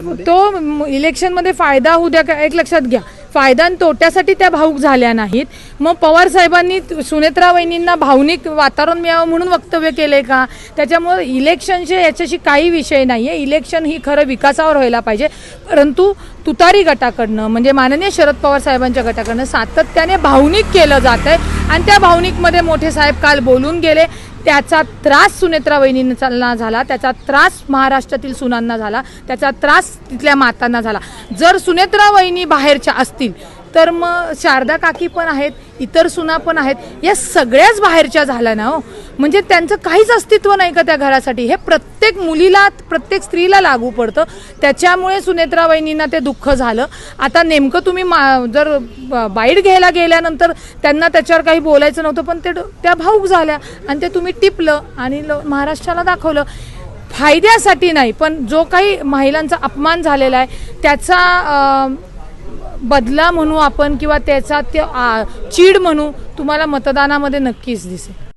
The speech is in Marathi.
तो इलेक्शनमध्ये फायदा होऊ द्या, एक लक्षात घ्या, फायदा आणि तोट्यासाठी त्या भाऊक झाल्या नाहीत. मग पवार साहेबांनी सुनेत्रा वहिनींना भावनिक वातावरण मिळावं म्हणून वक्तव्य केले का? त्याच्यामुळे इलेक्शनचे याच्याशी काही विषय नाही आहे. इलेक्शन ही खरं विकासावर व्हायला पाहिजे, परंतु तुतारी गटाकडनं म्हणजे माननीय शरद पवार साहेबांच्या गटाकडनं सातत्याने भावनिक केलं जात आहे आणि त्या भावनिकमध्ये मोठे साहेब काल बोलून गेले. त्याचा त्रास सुनेत्रा वहिनींना झाला, त्याचा त्रास महाराष्ट्रातील सुनांना झाला, त्याचा त्रास तिथल्या मातांना झाला. जर सुनेत्रा वहिनी बाहेरच्या असतील तर मग शारदा काकी पण आहेत, इतर सुना पण आहेत, या सगळ्याच बाहेरच्या झाल्या ना हो. म्हणजे त्यांचं काहीच अस्तित्व नाही का त्या घरासाठी? हे प्रत्येक मुलीला, प्रत्येक स्त्रीला लागू पडतं. त्याच्यामुळे सुनेत्रा वहिनींना ते दुःख झालं. आता नेमकं तुम्ही जर बाईट घ्यायला गेल्यानंतर त्यांना त्याच्यावर काही बोलायचं नव्हतं, पण त्या भाऊक झाल्या आणि ते तुम्ही टिपलं आणि महाराष्ट्राला दाखवलं. फायद्यासाठी नाही, पण जो काही महिलांचा अपमान झालेला आहे त्याचा बदला म्हणू आपण किंवा त्याचा ते चीड म्हणू तुम्हाला मतदानामध्ये नक्कीच दिसेल.